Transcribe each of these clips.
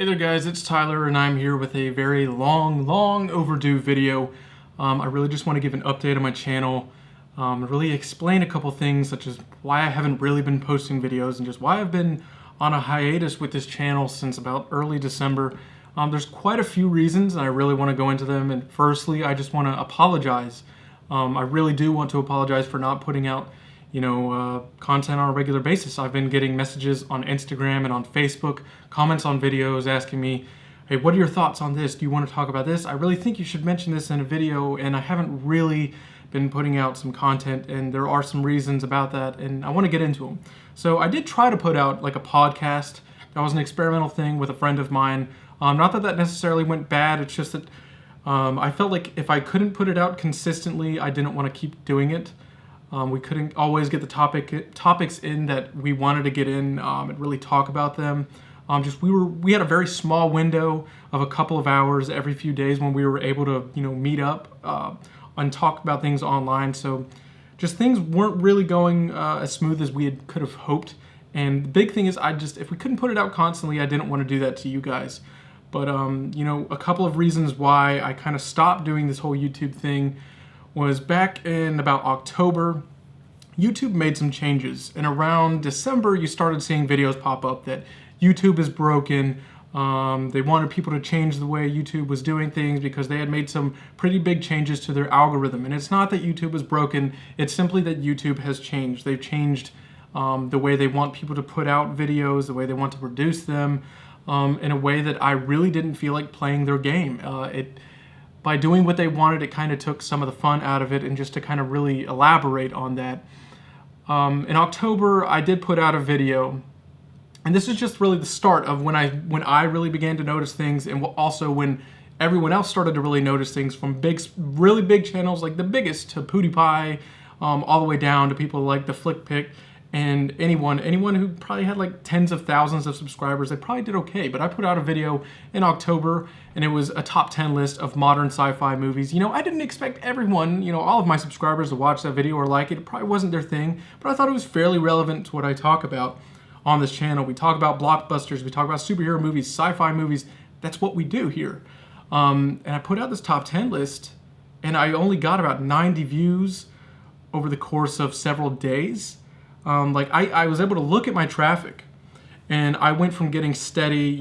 Hey there guys, it's Tyler and I'm here with a very long overdue video. I really just want to give an update on my channel, really explain a couple things such as why I haven't really been posting videos and just why I've been on a hiatus with this channel since about early December. There's quite a few reasons and I really want to go into them, and firstly I just want to apologize. I really do want to apologize for not putting out content on a regular basis. I've been getting messages on Instagram and on Facebook, comments on videos asking me, hey, what are your thoughts on this? Do you want to talk about this? I really think you should mention this in a video, and I haven't really been putting out some content, and there are some reasons about that, and I want to get into them. So I did try to put out like a podcast. That was an experimental thing with a friend of mine. Not that necessarily went bad, it's just that I felt like if I couldn't put it out consistently, I didn't want to keep doing it. We couldn't always get the topics in that we wanted to get in and really talk about them. We had a very small window of a couple of hours every few days when we were able to meet up and talk about things online. So just things weren't really going as smooth as we could have hoped. And the big thing is if we couldn't put it out constantly, I didn't want to do that to you guys. But a couple of reasons why I kind of stopped doing this whole YouTube thing was back in about October. YouTube made some changes, and around December you started seeing videos pop up that YouTube is broken. They wanted people to change the way YouTube was doing things because they had made some pretty big changes to their algorithm. And it's not that YouTube is broken, it's simply that YouTube has changed. They've changed the way they want people to put out videos, the way they want to produce them, in a way that I really didn't feel like playing their game. By doing what they wanted, it kind of took some of the fun out of it. And just to kind of really elaborate on that, in October I did put out a video, and this is just really the start of when I really began to notice things, and also when everyone else started to really notice things, from really big channels like the biggest to PewDiePie, all the way down to people like the FlickPick. And anyone who probably had like tens of thousands of subscribers, they probably did okay. But I put out a video in October, and it was a top 10 list of modern sci-fi movies. I didn't expect everyone, all of my subscribers to watch that video or like it. It probably wasn't their thing, but I thought it was fairly relevant to what I talk about on this channel. We talk about blockbusters, we talk about superhero movies, sci-fi movies. That's what we do here. And I put out this top 10 list, and I only got about 90 views over the course of several days. I was able to look at my traffic, and I went from getting steady,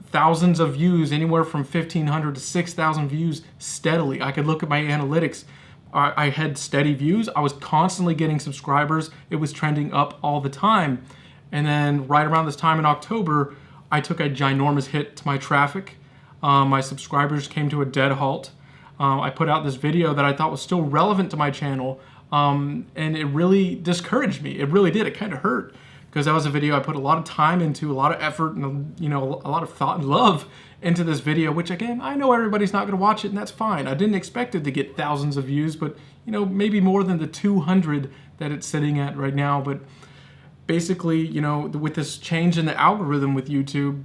thousands of views, anywhere from 1,500 to 6,000 views steadily. I could look at my analytics. I had steady views. I was constantly getting subscribers. It was trending up all the time. And then right around this time in October, I took a ginormous hit to my traffic. My subscribers came to a dead halt. I put out this video that I thought was still relevant to my channel. And it really discouraged me. It really did. It kind of hurt, because that was a video I put a lot of time into, a lot of effort, and a lot of thought and love into this video, which again, I know everybody's not going to watch it, and that's fine. I didn't expect it to get thousands of views, but maybe more than the 200 that it's sitting at right now. But basically, with this change in the algorithm with YouTube,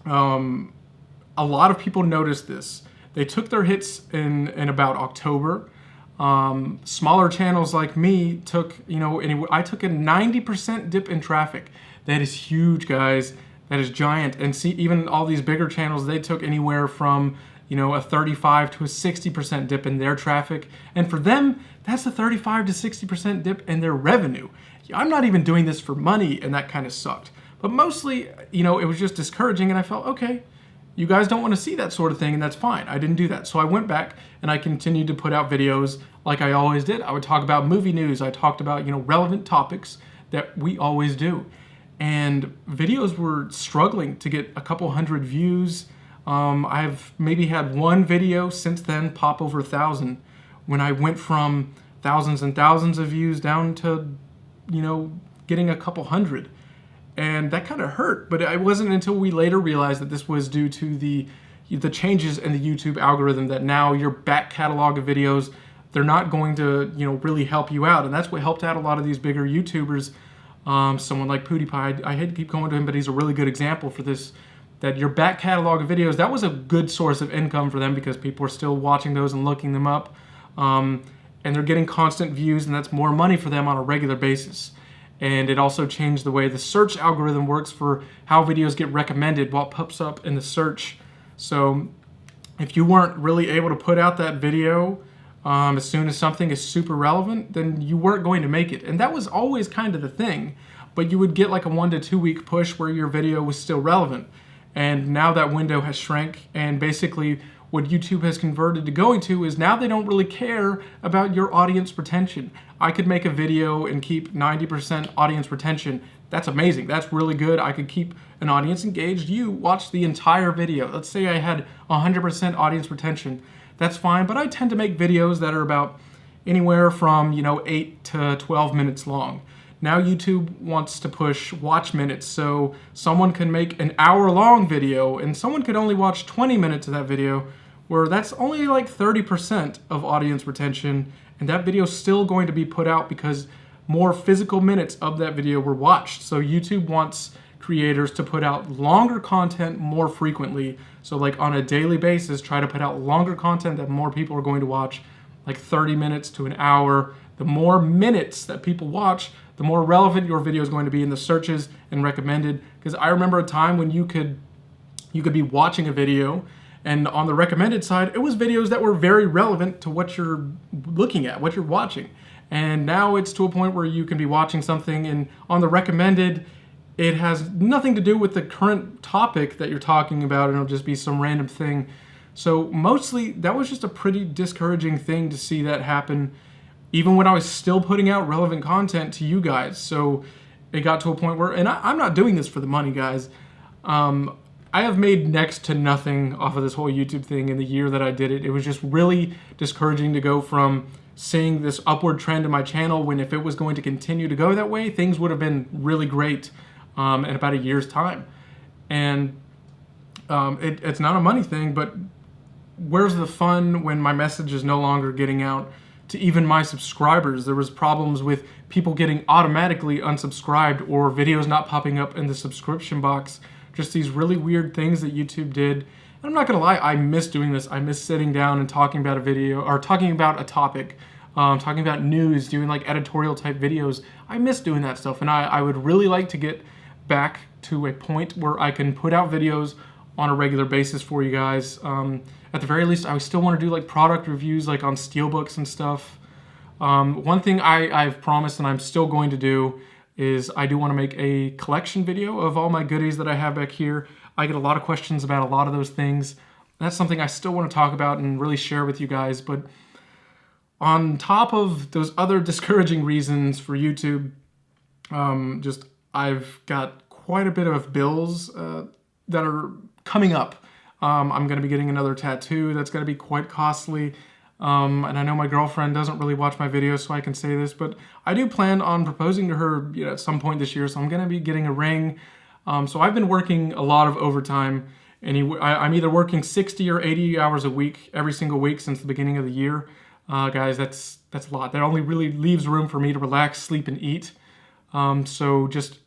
a lot of people noticed this. They took their hits in about October. Smaller channels like me took, I took a 90% dip in traffic. That is huge, guys. That is giant. And see, even all these bigger channels, they took anywhere from, a 35 to a 60% dip in their traffic. And for them, that's a 35 to 60% dip in their revenue. I'm not even doing this for money, and that kind of sucked. But mostly, it was just discouraging, and I felt, okay, you guys don't want to see that sort of thing, and that's fine. I didn't do that. So I went back and I continued to put out videos like I always did. I would talk about movie news. I talked about, relevant topics that we always do. And videos were struggling to get a couple hundred views. I've maybe had one video since then pop over 1,000, when I went from thousands and thousands of views down to, getting a couple hundred. And that kind of hurt, but it wasn't until we later realized that this was due to the changes in the YouTube algorithm, that now your back catalog of videos, they're not going to really help you out. And that's what helped out a lot of these bigger YouTubers. Someone like PewDiePie, I hate to keep going to him, but he's a really good example for this, that your back catalog of videos, that was a good source of income for them, because people are still watching those and looking them up. And they're getting constant views, and that's more money for them on a regular basis. and it also changed the way the search algorithm works for how videos get recommended, what pops up in the search. So if you weren't really able to put out that video as soon as something is super relevant, then you weren't going to make it. And that was always kind of the thing, but you would get like a 1 to 2 week push where your video was still relevant. And now that window has shrank, and basically what YouTube has converted to going to is now they don't really care about your audience retention. I could make a video and keep 90% audience retention. That's amazing. That's really good. I could keep an audience engaged. You watch the entire video. Let's say I had 100% audience retention. That's fine, but I tend to make videos that are about anywhere from 8 to 12 minutes long. Now YouTube wants to push watch minutes, so someone can make an hour-long video and someone could only watch 20 minutes of that video, where that's only like 30% of audience retention, and that video is still going to be put out because more physical minutes of that video were watched. So YouTube wants creators to put out longer content more frequently. So like on a daily basis, try to put out longer content that more people are going to watch, like 30 minutes to an hour. The more minutes that people watch, the more relevant your video is going to be in the searches and recommended. Because I remember a time when you could be watching a video, and on the recommended side, it was videos that were very relevant to what you're looking at, what you're watching. And now it's to a point where you can be watching something, and on the recommended, it has nothing to do with the current topic that you're talking about, and it'll just be some random thing. So mostly, that was just a pretty discouraging thing to see that happen, even when I was still putting out relevant content to you guys. So it got to a point where, and I'm not doing this for the money, guys. I have made next to nothing off of this whole YouTube thing in the year that I did it. It was just really discouraging to go from seeing this upward trend in my channel, when if it was going to continue to go that way, things would have been really great in about a year's time. And it's not a money thing, but where's the fun when my message is no longer getting out to even my subscribers? There was problems with people getting automatically unsubscribed or videos not popping up in the subscription box. Just these really weird things that YouTube did. And I'm not gonna lie, I miss doing this. I miss sitting down and talking about a video, or talking about a topic, talking about news, doing like editorial type videos. I miss doing that stuff, and I would really like to get back to a point where I can put out videos on a regular basis for you guys. At the very least, I still want to do like product reviews, like on steelbooks and stuff. One thing I've promised, and I'm still going to do, is I do want to make a collection video of all my goodies that I have back here. I get a lot of questions about a lot of those things. That's something I still want to talk about and really share with you guys. But on top of those other discouraging reasons for YouTube, I've got quite a bit of bills that are coming up. I'm going to be getting another tattoo that's going to be quite costly. And I know my girlfriend doesn't really watch my videos, so I can say this, but I do plan on proposing to her at some point this year, so I'm going to be getting a ring. So I've been working a lot of overtime, and I'm either working 60 or 80 hours a week every single week since the beginning of the year. Guys, that's a lot. That only really leaves room for me to relax, sleep, and eat. So just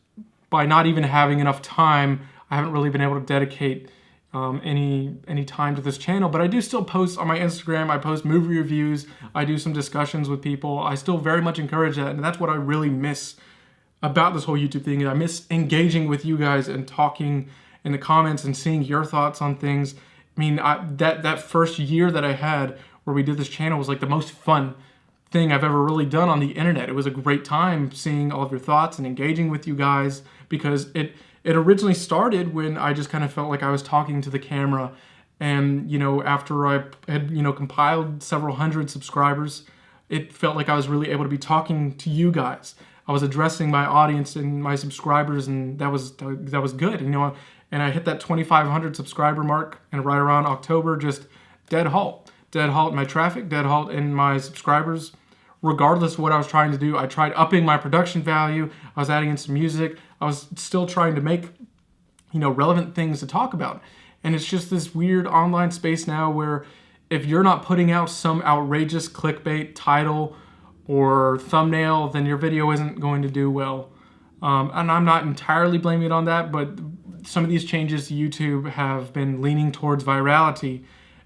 by not even having enough time, I haven't really been able to dedicate any time to this channel. But I do still post on my Instagram. I post movie reviews. I do some discussions with people. I still very much encourage that, and that's what I really miss about this whole YouTube thing. I miss engaging with you guys and talking in the comments and seeing your thoughts on things. I mean, that first year that I had where we did this channel was like the most fun thing I've ever really done on the internet. It was a great time seeing all of your thoughts and engaging with you guys, because it originally started when I just kind of felt like I was talking to the camera. And, after I had, compiled several hundred subscribers, it felt like I was really able to be talking to you guys. I was addressing my audience and my subscribers, and that was good. And I hit that 2,500 subscriber mark, and right around October, just dead halt in my traffic, dead halt in my subscribers. Regardless of what I was trying to do, I tried upping my production value. I was adding in some music. I was still trying to make, relevant things to talk about. And it's just this weird online space now where if you're not putting out some outrageous clickbait title or thumbnail, then your video isn't going to do well. And I'm not entirely blaming it on that, but some of these changes to YouTube have been leaning towards virality.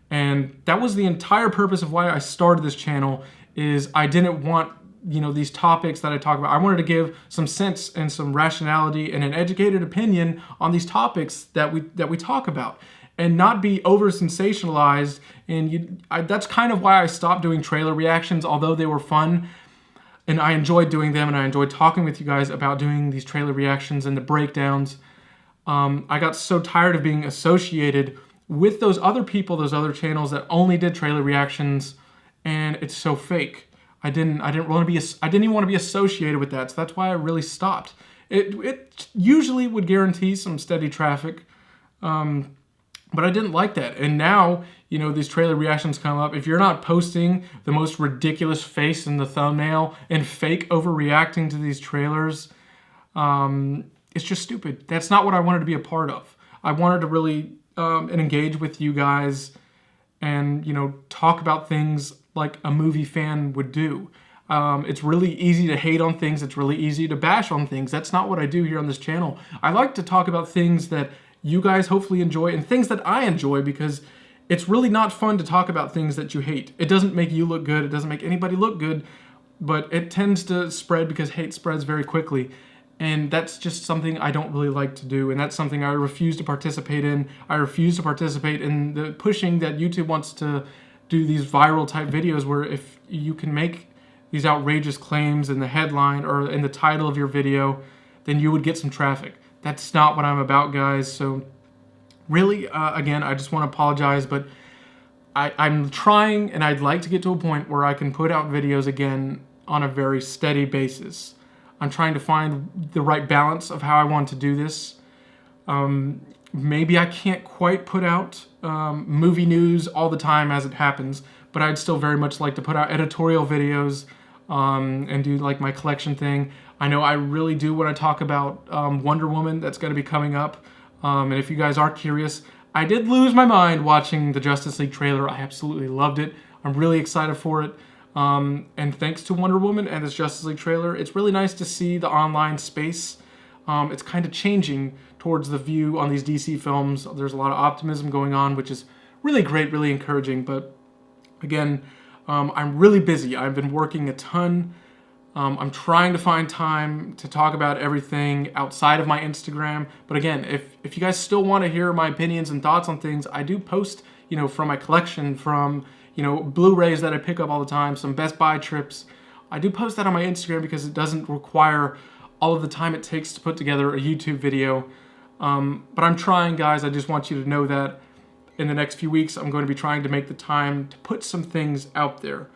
And that was the entire purpose of why I started this channel, is I didn't want these topics that I talk about. I wanted to give some sense and some rationality and an educated opinion on these topics that we talk about, and not be over sensationalized. And that's kind of why I stopped doing trailer reactions, although they were fun and I enjoyed doing them, and I enjoyed talking with you guys about doing these trailer reactions and the breakdowns. I got so tired of being associated with those other people, those other channels that only did trailer reactions, and it's so fake. I didn't even want to be associated with that, so that's why I really stopped. It usually would guarantee some steady traffic, but I didn't like that. And now, these trailer reactions come up. If you're not posting the most ridiculous face in the thumbnail and fake overreacting to these trailers, it's just stupid. That's not what I wanted to be a part of. I wanted to really engage with you guys and, talk about things like a movie fan would do. It's really easy to hate on things. It's really easy to bash on things. That's not what I do here on this channel. I like to talk about things that you guys hopefully enjoy and things that I enjoy, because it's really not fun to talk about things that you hate. It doesn't make you look good. It doesn't make anybody look good, but it tends to spread because hate spreads very quickly. And that's just something I don't really like to do. And that's something I refuse to participate in. I refuse to participate in the pushing that YouTube wants to do these viral type videos where if you can make these outrageous claims in the headline or in the title of your video, then you would get some traffic. That's not what I'm about, guys. So really, again, I just want to apologize, but I'm trying, and I'd like to get to a point where I can put out videos again on a very steady basis. I'm trying to find the right balance of how I want to do this. Maybe I can't quite put out movie news all the time as it happens, but I'd still very much like to put out editorial videos and do like my collection thing. I know I really do want to talk about Wonder Woman. That's going to be coming up. And if you guys are curious, I did lose my mind watching the Justice League trailer. I absolutely loved it. I'm really excited for it. And thanks to Wonder Woman and this Justice League trailer, it's really nice to see the online space. It's kind of changing towards the view on these DC films. There's a lot of optimism going on, which is really great, really encouraging. But again, I'm really busy. I've been working a ton. I'm trying to find time to talk about everything outside of my Instagram. But again, if you guys still want to hear my opinions and thoughts on things, I do post, from my collection, from, Blu-rays that I pick up all the time, some Best Buy trips. I do post that on my Instagram because it doesn't require all of the time it takes to put together a YouTube video. But I'm trying, guys. I just want you to know that in the next few weeks, I'm going to be trying to make the time to put some things out there.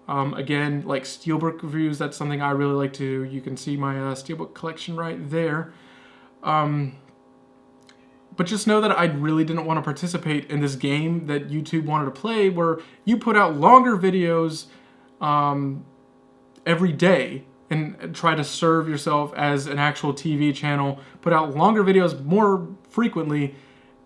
Again, like Steelbook reviews, that's something I really like to do. You can see my Steelbook collection right there. But just know that I really didn't want to participate in this game that YouTube wanted to play, where you put out longer videos every day and try to serve yourself as an actual TV channel, put out longer videos more frequently,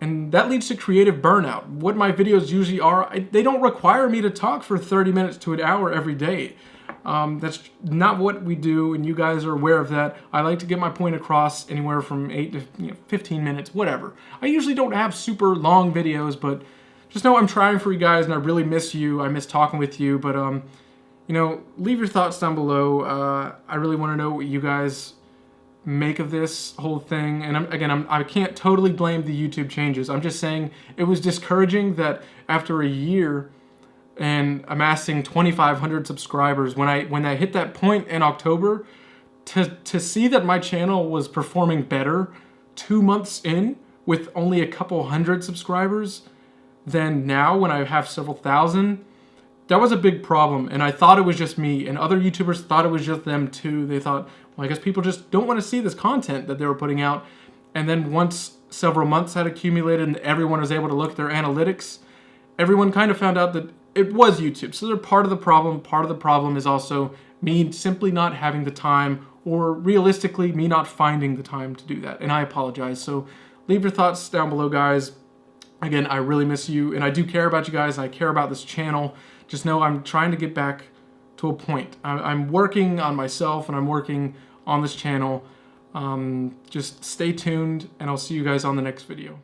and that leads to creative burnout. What my videos usually are, they don't require me to talk for 30 minutes to an hour every day. That's not what we do, and you guys are aware of that. I like to get my point across anywhere from 8 to 15 minutes, whatever. I usually don't have super long videos, but just know I'm trying for you guys, and I really miss you. I miss talking with you, but leave your thoughts down below. I really want to know what you guys make of this whole thing. And I can't totally blame the YouTube changes. I'm just saying it was discouraging that after a year and amassing 2,500 subscribers, when I hit that point in October, to see that my channel was performing better 2 months in with only a couple hundred subscribers than now when I have several thousand, that was a big problem. And I thought it was just me, and other YouTubers thought it was just them too. They thought, well, I guess people just don't want to see this content that they were putting out. And then once several months had accumulated and everyone was able to look at their analytics, everyone kind of found out that it was YouTube. So they're part of the problem. Part of the problem is also me simply not having the time, or realistically me not finding the time to do that. And I apologize. So leave your thoughts down below, guys. Again, I really miss you, and I do care about you guys. I care about this channel. Just know I'm trying to get back to a point. I'm working on myself, and I'm working on this channel. Just stay tuned, and I'll see you guys on the next video.